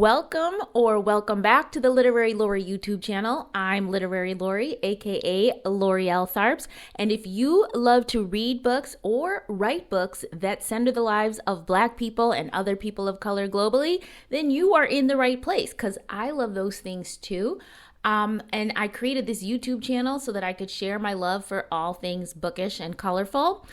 Welcome back to the Literary Lori YouTube channel. I'm Literary Lori, aka L'Oreal Tharps. And if you love to read books or write books that center the lives of Black people and other people of color globally, then you are in the right place because I love those things too. And I created this YouTube channel so that I could share my love for all things bookish and colorful.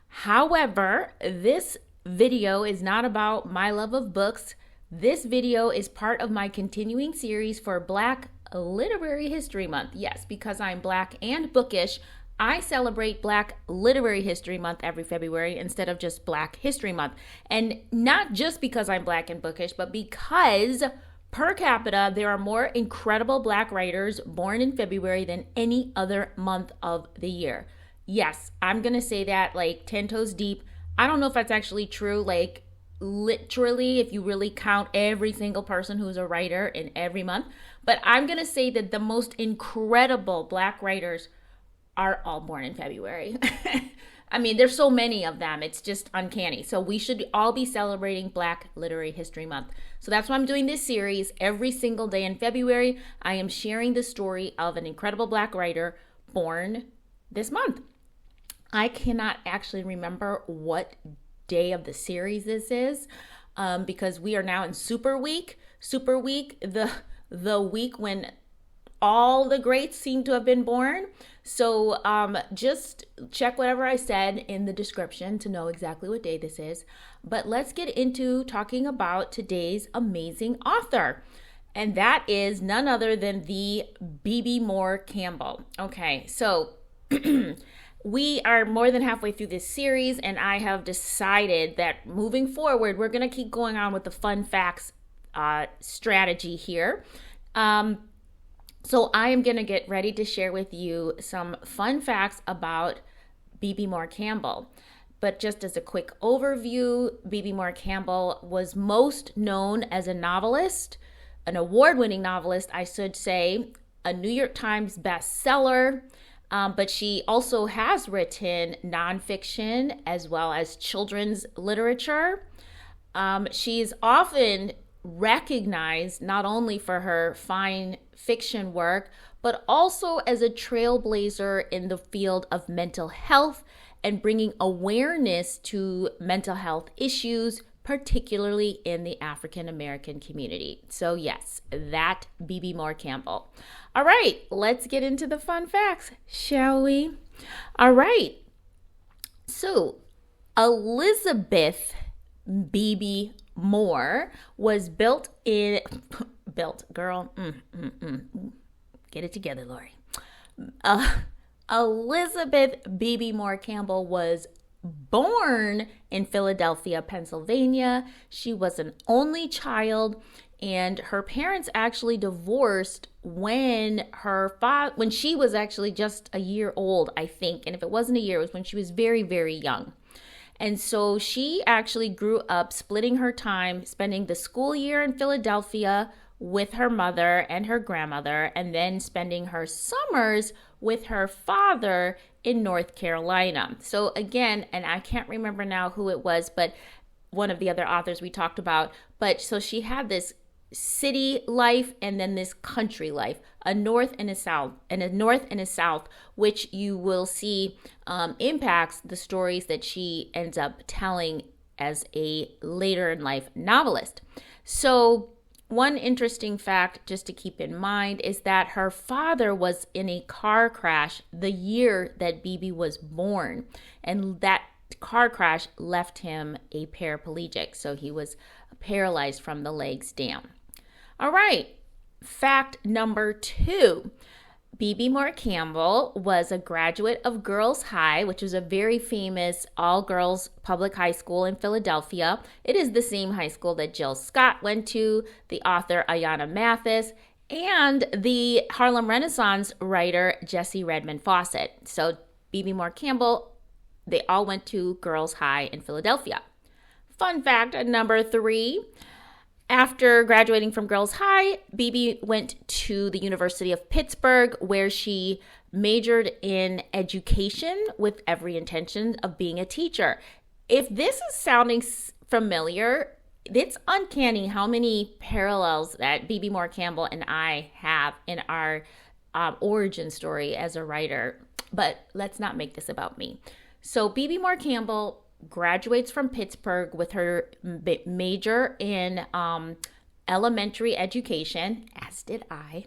However, this video is not about my love of books. This video is part of my continuing series for Black Literary History Month. Yes, because I'm Black and bookish, I celebrate Black Literary History Month every February instead of just Black History Month. And not just because I'm Black and bookish, but because per capita, there are more incredible Black writers born in February than any other month of the year. Yes, I'm going to say that like 10 toes deep. I don't know if that's actually true, like literally, if you really count every single person who's a writer in every month. But I'm going to say that the most incredible Black writers are all born in February. I mean, there's so many of them. It's just uncanny. So we should all be celebrating Black Literary History Month. So that's why I'm doing this series. Every single day in February, I am sharing the story of an incredible Black writer born this month. I cannot actually remember what day of the series this is because we are now in Super Week. Super Week, the week when all the greats seem to have been born. So just check whatever I said in the description to know exactly what day this is. But let's get into talking about today's amazing author. And that is none other than the Bebe Moore Campbell. Okay, so we are more than halfway through this series, and I have decided that moving forward, we're going to keep going on with the fun facts strategy here. So I am going to get ready to share with you some fun facts about Bebe Moore Campbell. But just as a quick overview, Bebe Moore Campbell was most known as a novelist, an award-winning novelist, I should say, a New York Times bestseller. But she also has written nonfiction as well as children's literature. She is often recognized not only for her fine fiction work, but also as a trailblazer in the field of mental health and bringing awareness to mental health issues, particularly in the African American community. So yes, that Bebe Moore Campbell. All right, let's get into the fun facts, shall we? All right. So Elizabeth Bebe Moore was built, girl. Get it together, Lori. Elizabeth Bebe Moore Campbell was born in Philadelphia, Pennsylvania. She was an only child, and her parents actually divorced when when she was actually just a year old, I think. And if it wasn't a year, it was when she was very, very young. And so she actually grew up splitting her time, spending the school year in Philadelphia with her mother and her grandmother, and then spending her summers with her father in North Carolina. So again, and I can't remember now who it was, but one of the other authors we talked about. But so she had this city life and then this country life, a north and a south, which you will see impacts the stories that she ends up telling as a later in life novelist. So one interesting fact just to keep in mind is that her father was in a car crash the year that Bebe was born, and that car crash left him a paraplegic, so he was paralyzed from the legs down. All right, fact number 2. Bebe Moore Campbell was a graduate of Girls High, which is a very famous all-girls public high school in Philadelphia. It is the same high school that Jill Scott went to, the author Ayanna Mathis, and the Harlem Renaissance writer Jessie Redmond Fawcett. So Bebe Moore Campbell, they all went to Girls High in Philadelphia. Fun fact number 3. After graduating from Girls High, Bebe went to the University of Pittsburgh, where she majored in education with every intention of being a teacher. If this is sounding familiar, it's uncanny how many parallels that Bebe Moore Campbell and I have in our origin story as a writer. But let's not make this about me. So Bebe Moore Campbell graduates from Pittsburgh with her major in elementary education, as did I.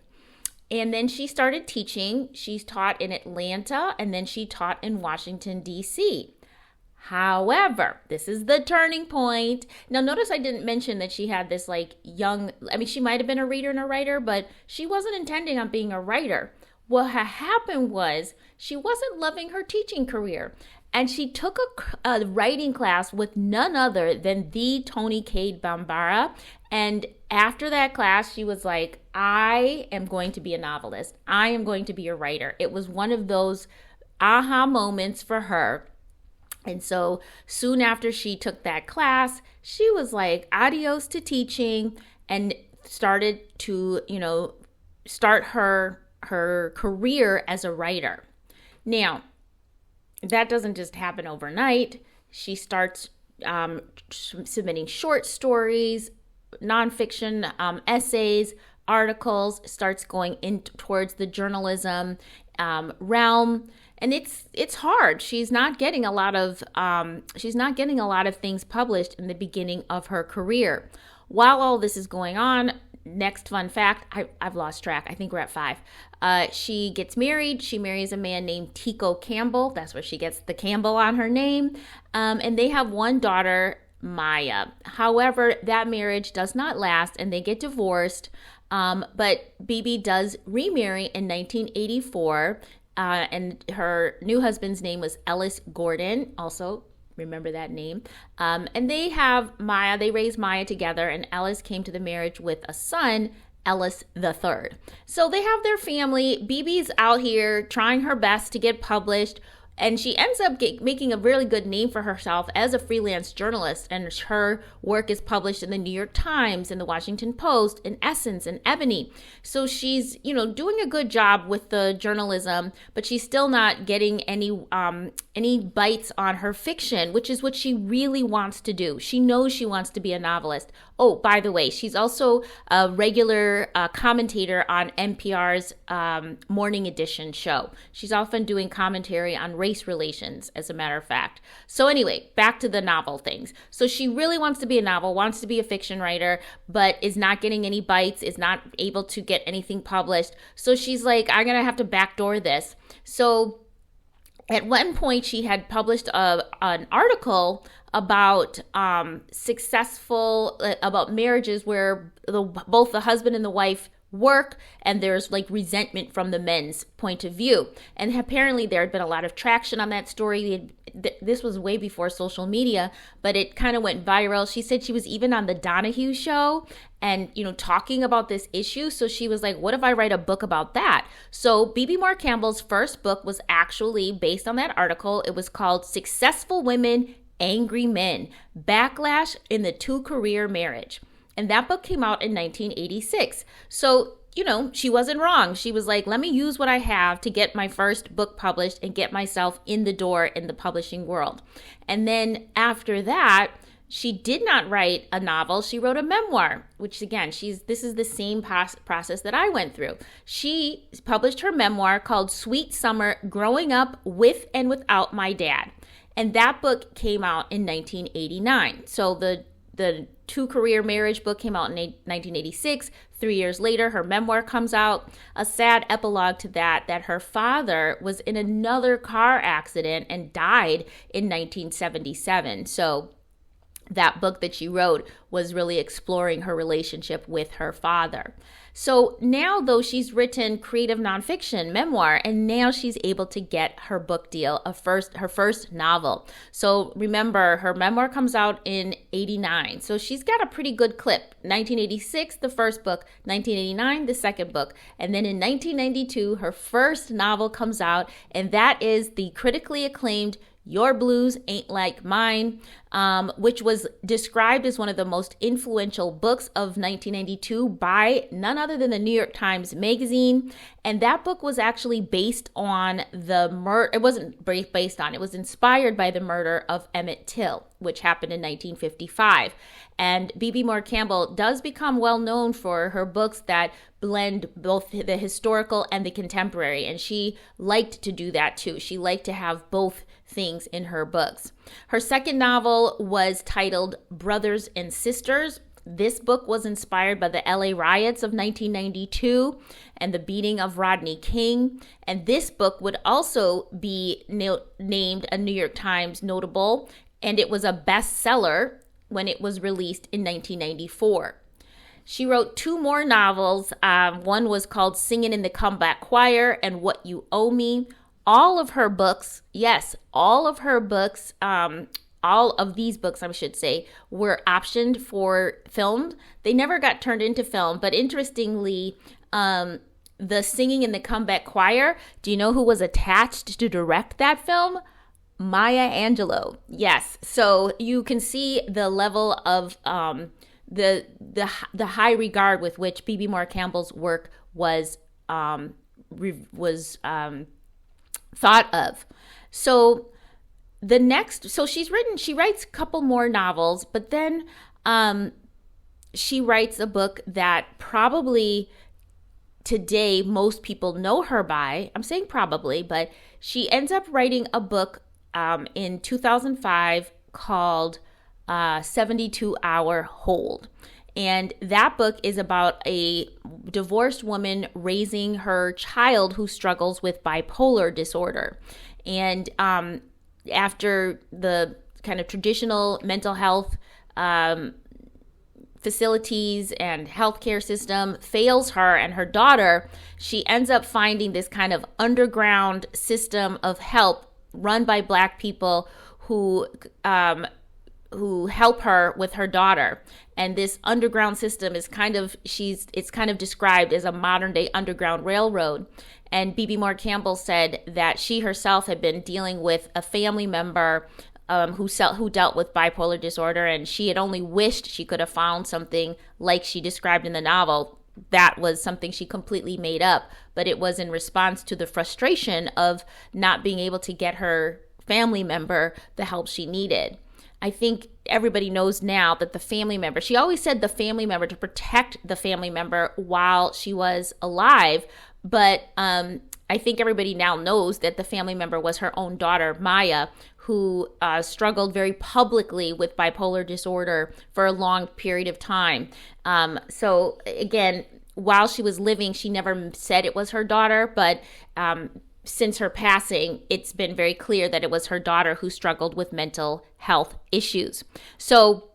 And then she started teaching. She's taught in Atlanta, and then she taught in Washington, D.C. However, this is the turning point. Now, notice I didn't mention that she had this she might have been a reader and a writer, but she wasn't intending on being a writer. What had happened was she wasn't loving her teaching career. And she took a writing class with none other than the Toni Cade Bambara. And after that class, she was like, I am going to be a novelist. I am going to be a writer. It was one of those aha moments for her. And so soon after she took that class, she was like, adios to teaching, and started to, start her career as a writer. Now, that doesn't just happen overnight. She starts submitting short stories, nonfiction essays, articles, starts going in towards the journalism realm. And it's hard. She's not getting a lot of things published in the beginning of her career. While all this is going on, next fun fact, I've lost track. I think we're at 5. She gets married. She marries a man named Tico Campbell. That's where she gets the Campbell on her name. And they have one daughter, Maya. However, that marriage does not last, and they get divorced. But Bebe does remarry in 1984. And her new husband's name was Ellis Gordon, also remember that name. And they have Maya, they raised Maya together, and Ellis came to the marriage with a son, Ellis the Third. So they have their family. Bebe's out here trying her best to get published, and she ends up making a really good name for herself as a freelance journalist, and her work is published in the New York Times, in the Washington Post, in Essence, and Ebony. So she's, doing a good job with the journalism, but she's still not getting any bites on her fiction, which is what she really wants to do. She knows she wants to be a novelist. Oh, by the way, she's also a regular commentator on NPR's Morning Edition show. She's often doing commentary on race relations, as a matter of fact. So anyway, back to the novel things. So she really wants to be a novel, wants to be a fiction writer, but is not getting any bites, is not able to get anything published. So she's like, I'm going to have to backdoor this. So at one point, she had published an article about about marriages where both the husband and the wife work, and there's resentment from the men's point of view. And apparently there had been a lot of traction on that story. This was way before social media, but it kind of went viral. She said she was even on the Donahue show and, talking about this issue. So she was like, what if I write a book about that? So Bebe Moore Campbell's first book was actually based on that article. It was called Successful Women, Angry Men, Backlash in the Two-Career Marriage. And that book came out in 1986. So, she wasn't wrong. She was like, let me use what I have to get my first book published and get myself in the door in the publishing world. And then after that, she did not write a novel. She wrote a memoir, which again, this is the same process that I went through. She published her memoir called Sweet Summer, Growing Up With and Without My Dad. And that book came out in 1989. So the Two-Career Marriage book came out in 1986. 3 years later, her memoir comes out. A sad epilogue to that her father was in another car accident and died in 1977. So that book that she wrote was really exploring her relationship with her father. So now, though, she's written creative nonfiction memoir, and now she's able to get her book deal, her first novel. So remember, her memoir comes out in 89. So she's got a pretty good clip. 1986, the first book. 1989, the second book. And then in 1992, her first novel comes out, and that is the critically acclaimed Your Blues Ain't Like Mine, which was described as one of the most influential books of 1992 by none other than the New York Times Magazine. And that book was actually based on the murder. It wasn't based on, it was inspired by the murder of Emmett Till. which happened in 1955. And Bebe Moore Campbell does become well known for her books that blend both the historical and the contemporary. And she liked to do that too. She liked to have both things in her books. Her second novel was titled Brothers and Sisters. This book was inspired by the LA riots of 1992 and the beating of Rodney King. And this book would also be named a New York Times notable, and it was a bestseller when it was released in 1994. She wrote two more novels. One was called Singin' in the Comeback Choir and What You Owe Me. All of her books, yes, all of her books, all of these books, I should say, were optioned for film. They never got turned into film, but interestingly, the Singing in the Comeback Choir, do you know who was attached to direct that film? Maya Angelou. Yes. So you can see the level of the high regard with which Bebe Moore Campbell's work was thought of. So she writes a couple more novels, but then she writes a book that probably today most people know her by. I'm saying probably, but she ends up writing a book in 2005 called 72-Hour Hold. And that book is about a divorced woman raising her child who struggles with bipolar disorder. And after the kind of traditional mental health facilities and healthcare system fails her and her daughter, she ends up finding this kind of underground system of help run by Black people who help her with her daughter. And this underground system is it's kind of described as a modern day underground railroad. And Bebe Moore Campbell said that she herself had been dealing with a family member who dealt with bipolar disorder, and she had only wished she could have found something like she described in the novel. That was something she completely made up, but it was in response to the frustration of not being able to get her family member the help she needed. I think everybody knows now that the family member, she always said the family member to protect the family member while she was alive, but I think everybody now knows that the family member was her own daughter, Maya, who struggled very publicly with bipolar disorder for a long period of time. So again, while she was living, she never said it was her daughter, but since her passing, it's been very clear that it was her daughter who struggled with mental health issues. So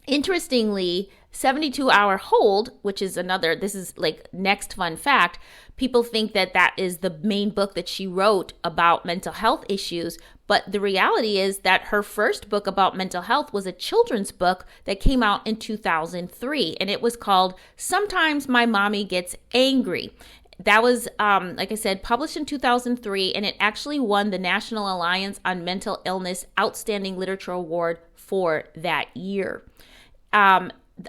interestingly, 72-Hour Hold, which is this is like next fun fact, people think that is the main book that she wrote about mental health issues. But the reality is that her first book about mental health was a children's book that came out in 2003. And it was called Sometimes My Mommy Gets Angry. That was, like I said, published in 2003, and it actually won the National Alliance on Mental Illness Outstanding Literature Award for that year.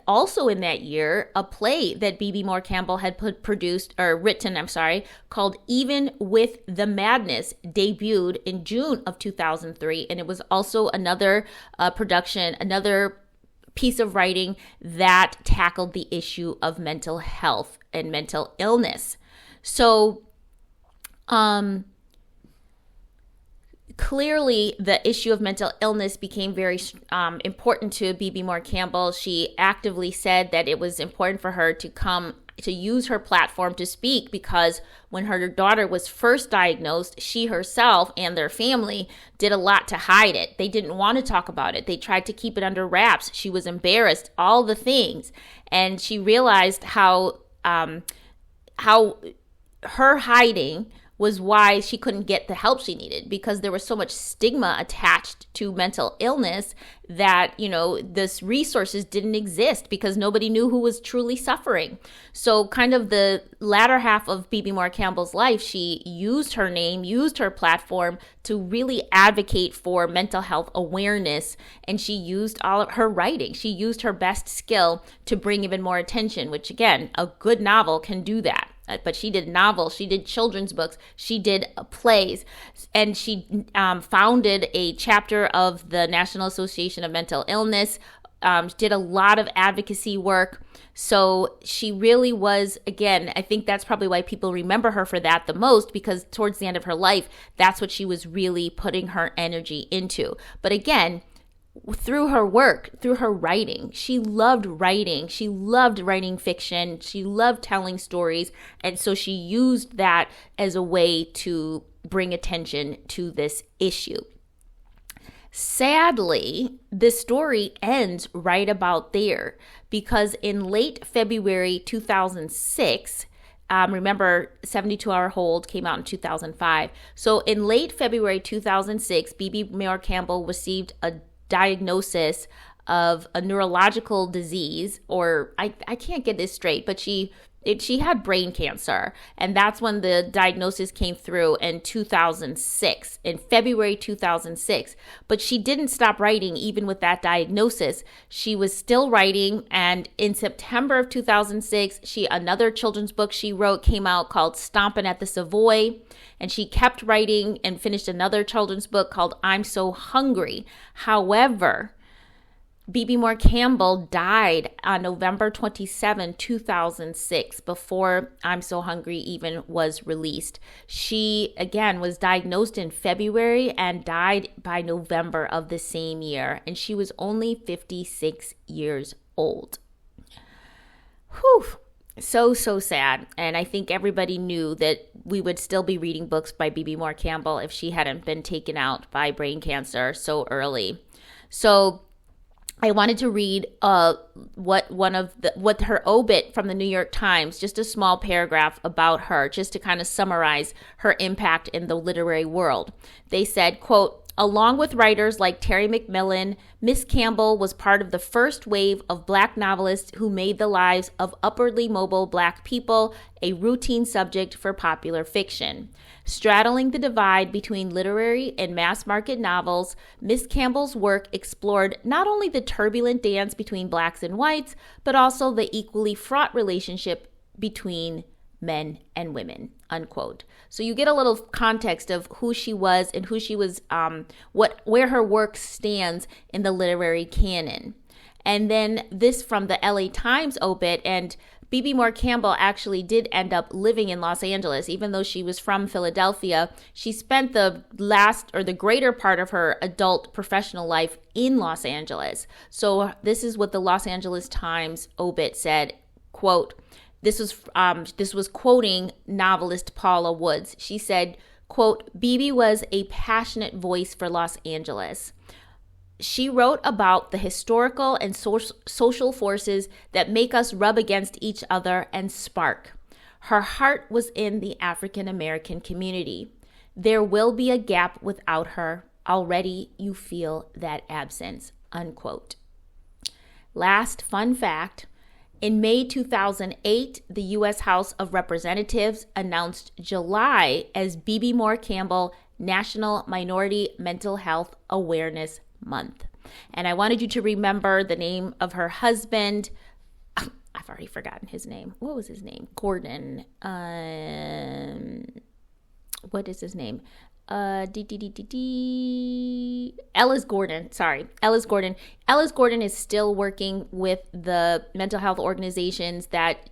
Also in that year, a play that Bebe Moore Campbell had written, called Even with the Madness debuted in June of 2003, and it was also another production, another piece of writing that tackled the issue of mental health and mental illness. So, clearly, the issue of mental illness became very important to Bebe Moore Campbell. She actively said that it was important for her to use her platform to speak, because when her daughter was first diagnosed, she herself and their family did a lot to hide it. They didn't want to talk about it. They tried to keep it under wraps. She was embarrassed, all the things. And she realized how her hiding was why she couldn't get the help she needed, because there was so much stigma attached to mental illness that, this resources didn't exist because nobody knew who was truly suffering. So kind of the latter half of Bebe Moore Campbell's life, she used her name, used her platform to really advocate for mental health awareness. And she used all of her writing. She used her best skill to bring even more attention, which again, a good novel can do that. but she did novels, she did children's books, she did plays, and she founded a chapter of the National Association of Mental Illness, did a lot of advocacy work. So she really was, again, I think that's probably why people remember her for that the most, because towards the end of her life, that's what she was really putting her energy into. But again, through her work, through her writing, she loved writing. She loved writing fiction. She loved telling stories. And so she used that as a way to bring attention to this issue. Sadly, this story ends right about there, because in late February 2006, remember 72 Hour Hold came out in 2005. So in late February 2006, Bebe Moore Campbell received a diagnosis of a neurological disease, or I can't get this straight, but she had brain cancer, and that's when the diagnosis came through in 2006, in February 2006. But she didn't stop writing even with that diagnosis. She was still writing, and in September of 2006, another children's book she wrote came out called Stompin' at the Savoy, and she kept writing and finished another children's book called I'm So Hungry. However, Bebe Moore Campbell died on November 27, 2006, before I'm So Hungry even was released. She, again, was diagnosed in February and died by November of the same year, and she was only 56 years old. Whew. So sad. And I think everybody knew that we would still be reading books by Bebe Moore Campbell if she hadn't been taken out by brain cancer so early. So I wanted to read what her obit from the New York Times, just a small paragraph about her, just to kind of summarize her impact in the literary world. They said, quote, along with writers like Terry McMillan, Miss Campbell was part of the first wave of Black novelists who made the lives of upwardly mobile Black people a routine subject for popular fiction. Straddling the divide between literary and mass market novels, Miss Campbell's work explored not only the turbulent dance between Blacks and whites, but also the equally fraught relationship between men and women, unquote. So you get a little context of who she was and who she was, where her work stands in the literary canon. And then this from the LA Times obit, and Bebe Moore Campbell actually did end up living in Los Angeles. Even though she was from Philadelphia, she spent the greater part of her adult professional life in Los Angeles. So this is what the Los Angeles Times obit said, quote, this was quoting novelist Paula Woods. She said, quote, Bebe was a passionate voice for Los Angeles. She wrote about the historical and social forces that make us rub against each other and spark. Her heart was in the African American community. There will be a gap without her. Already you feel that absence, unquote. Last fun fact. In May 2008, the U.S. House of Representatives announced July as Bebe Moore Campbell National Minority Mental Health Awareness Month. And I wanted you to remember the name of her husband. I've already forgotten his name. What was his name? Gordon. What is his name? Ellis Gordon. Sorry, Ellis Gordon. Ellis Gordon is still working with the mental health organizations that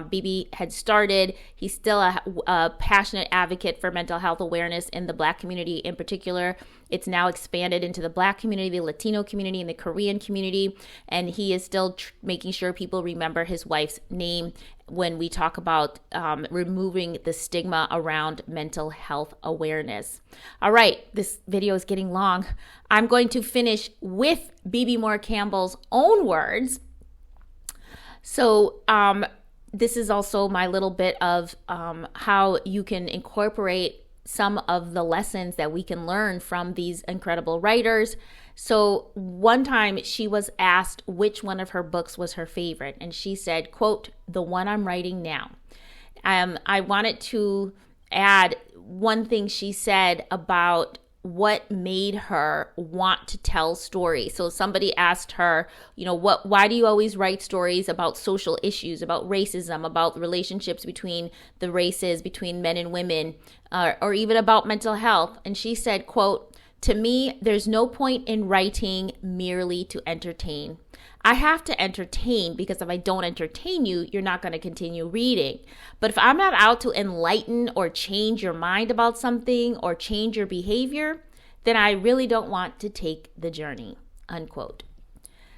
Bebe had started. He's still a passionate advocate for mental health awareness in the Black community in particular. It's now expanded into the Black community, the Latino community, and the Korean community. And he is still making sure people remember his wife's name when we talk about removing the stigma around mental health awareness. All right, this video is getting long. I'm going to finish with Bebe Moore Campbell's own words. So this is also my little bit of how you can incorporate some of the lessons that we can learn from these incredible writers. So one time she was asked which one of her books was her favorite, and she said, quote, the one I'm writing now. I wanted to add one thing she said about what made her want to tell stories. So somebody asked her, why do you always write stories about social issues, about racism, about relationships between the races, between men and women, or even about mental health? And she said, quote, "To me, there's no point in writing merely to entertain. I have to entertain because if I don't entertain you, you're not going to continue reading. But if I'm not out to enlighten or change your mind about something or change your behavior, then I really don't want to take the journey," unquote.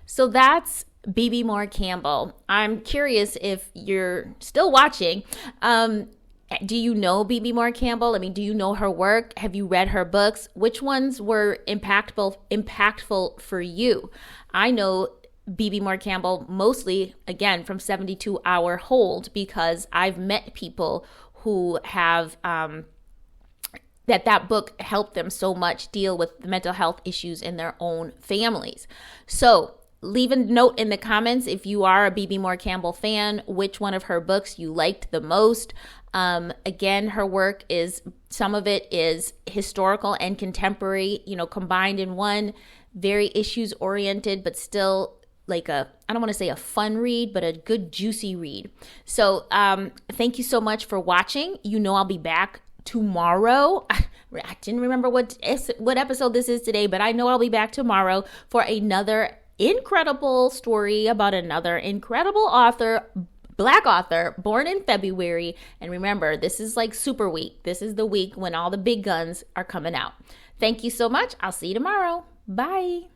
So that's Bebe Moore Campbell. I'm curious if you're still watching. Do you know Bebe Moore Campbell? I mean, do you know her work? Have you read her books? Which ones were impactful for you? I know Bebe Moore Campbell mostly, again, from 72 Hour Hold, because I've met people who have that book helped them so much deal with the mental health issues in their own families. So leave a note in the comments if you are a Bebe Moore Campbell fan, which one of her books you liked the most. Again, her work some of it is historical and contemporary, combined in one, very issues oriented, but still like I don't want to say a fun read, but a good juicy read. So thank you so much for watching. I'll be back tomorrow. I didn't remember what episode this is today, but I know I'll be back tomorrow for another incredible story about another incredible author, Black author, born in February. And remember, this is like super week. This is the week when all the big guns are coming out. Thank you so much. I'll see you tomorrow. Bye.